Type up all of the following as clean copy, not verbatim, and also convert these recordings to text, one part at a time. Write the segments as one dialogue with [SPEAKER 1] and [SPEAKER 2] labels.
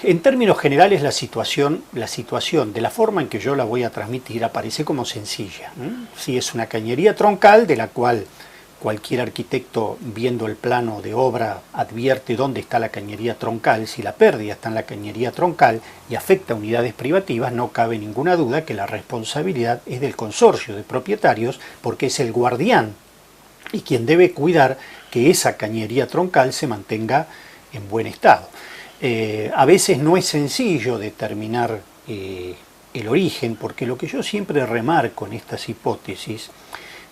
[SPEAKER 1] En términos generales la situación de la forma en que yo la voy a transmitir aparece como sencilla. Si es una cañería troncal de la cual cualquier arquitecto viendo el plano de obra advierte dónde está la cañería troncal, si la pérdida está en la cañería troncal y afecta a unidades privativas, no cabe ninguna duda que la responsabilidad es del consorcio de propietarios porque es el guardián y quien debe cuidar que esa cañería troncal se mantenga en buen estado. A veces no es sencillo determinar el origen, porque lo que yo siempre remarco en estas hipótesis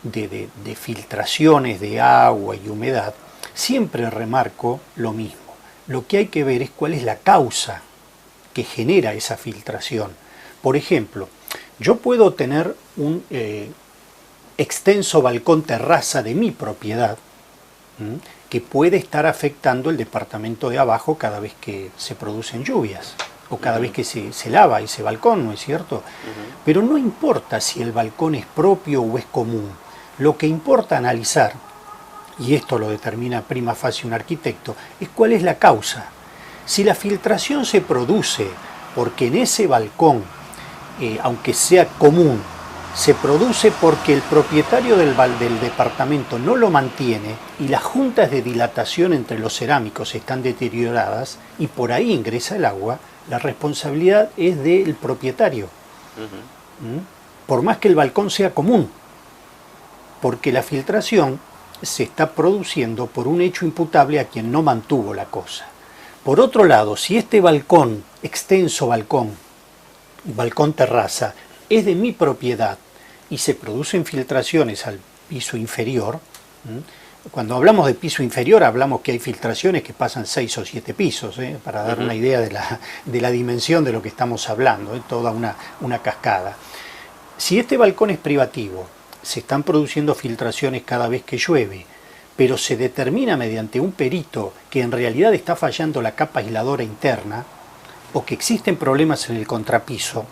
[SPEAKER 1] de filtraciones de agua y humedad, siempre remarco lo mismo. Lo que hay que ver es cuál es la causa que genera esa filtración. Por ejemplo, yo puedo tener un extenso balcón terraza de mi propiedad, que puede estar afectando el departamento de abajo cada vez que se producen lluvias o cada vez que se lava ese balcón, ¿no es cierto? Pero no importa si el balcón es propio o es común. Lo que importa analizar, y esto lo determina prima facie un arquitecto, es cuál es la causa. Si la filtración se produce porque en ese balcón, aunque sea común, se produce porque el propietario del departamento no lo mantiene y las juntas de dilatación entre los cerámicos están deterioradas y por ahí ingresa el agua, la responsabilidad es del propietario. Por más que el balcón sea común, porque la filtración se está produciendo por un hecho imputable a quien no mantuvo la cosa. Por otro lado, si este balcón, extenso balcón terraza, es de mi propiedad y se producen filtraciones al piso inferior, cuando hablamos de piso inferior hablamos que hay filtraciones que pasan 6 o 7 pisos, para dar una idea de la dimensión de lo que estamos hablando, toda una cascada. Si este balcón es privativo, se están produciendo filtraciones cada vez que llueve, pero se determina mediante un perito que en realidad está fallando la capa aisladora interna, o que existen problemas en el contrapiso,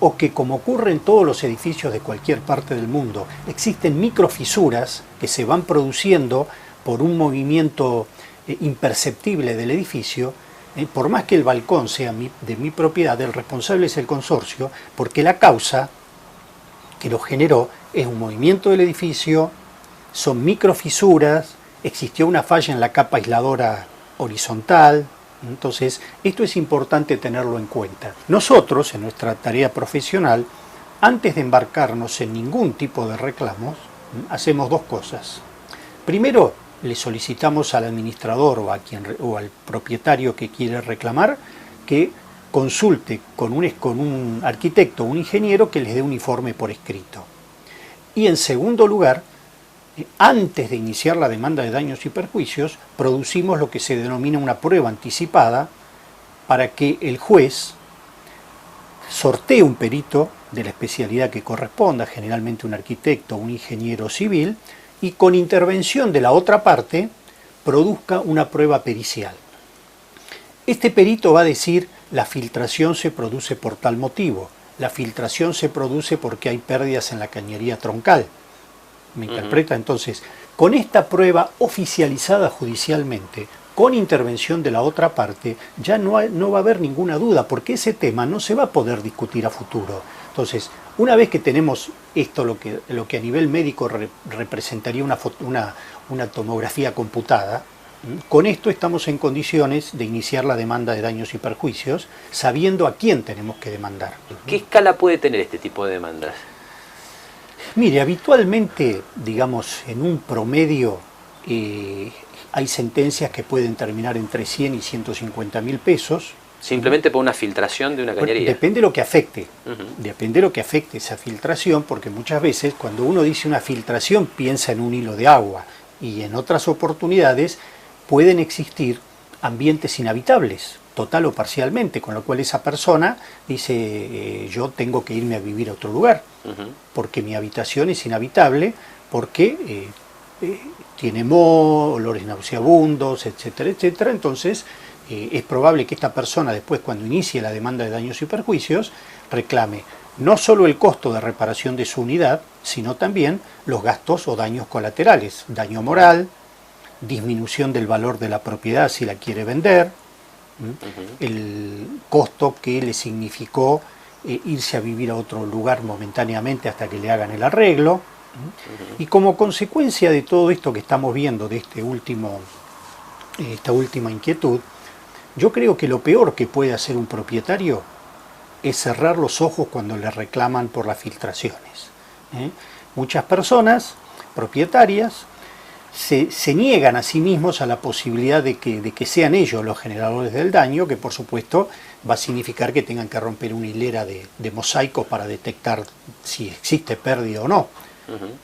[SPEAKER 1] o que, como ocurre en todos los edificios de cualquier parte del mundo, existen microfisuras que se van produciendo por un movimiento imperceptible del edificio, por más que el balcón sea de mi propiedad, el responsable es el consorcio, porque la causa que lo generó es un movimiento del edificio, son microfisuras, existió una falla en la capa aisladora horizontal. Entonces, esto es importante tenerlo en cuenta. Nosotros, en nuestra tarea profesional, antes de embarcarnos en ningún tipo de reclamos, hacemos dos cosas. Primero, le solicitamos al administrador o al propietario que quiere reclamar que consulte con un arquitecto o un ingeniero que les dé un informe por escrito. Y en segundo lugar, antes de iniciar la demanda de daños y perjuicios, producimos lo que se denomina una prueba anticipada para que el juez sortee un perito de la especialidad que corresponda, generalmente un arquitecto o un ingeniero civil, y con intervención de la otra parte produzca una prueba pericial. Este perito va a decir: la filtración se produce por tal motivo, la filtración se produce porque hay pérdidas en la cañería troncal. ¿Me interpreta? Entonces, con esta prueba oficializada judicialmente, con intervención de la otra parte, ya no va a haber ninguna duda, porque ese tema no se va a poder discutir a futuro. Entonces, una vez que tenemos esto, lo que a nivel médico representaría una tomografía computada, con esto estamos en condiciones de iniciar la demanda de daños y perjuicios, sabiendo a quién tenemos que demandar.
[SPEAKER 2] ¿Qué escala puede tener este tipo de demandas?
[SPEAKER 1] Mire, habitualmente, digamos, en un promedio hay sentencias que pueden terminar entre 100 y 150 mil pesos.
[SPEAKER 2] Simplemente por una filtración de una cañería.
[SPEAKER 1] Depende de lo que afecte, depende de lo que afecte esa filtración, porque muchas veces cuando uno dice una filtración piensa en un hilo de agua, y en otras oportunidades pueden existir ambientes inhabitables, total o parcialmente, con lo cual esa persona dice: yo tengo que irme a vivir a otro lugar, porque mi habitación es inhabitable, porque tiene moho, olores nauseabundos, etcétera, etcétera. Entonces es probable que esta persona después, cuando inicie la demanda de daños y perjuicios, reclame no solo el costo de reparación de su unidad, sino también los gastos o daños colaterales, daño moral, disminución del valor de la propiedad si la quiere vender, costo que le significó irse a vivir a otro lugar momentáneamente hasta que le hagan el arreglo. Y como consecuencia de todo esto que estamos viendo, de esta última inquietud, yo creo que lo peor que puede hacer un propietario es cerrar los ojos cuando le reclaman por las filtraciones. Muchas personas propietarias se niegan a sí mismos a la posibilidad de que sean ellos los generadores del daño, que por supuesto va a significar que tengan que romper una hilera de mosaicos para detectar si existe pérdida o no.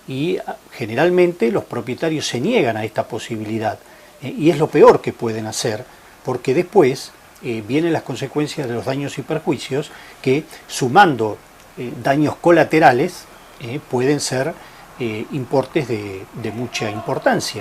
[SPEAKER 1] Y generalmente los propietarios se niegan a esta posibilidad, y es lo peor que pueden hacer, porque después vienen las consecuencias de los daños y perjuicios que, sumando daños colaterales, pueden ser importes de mucha importancia.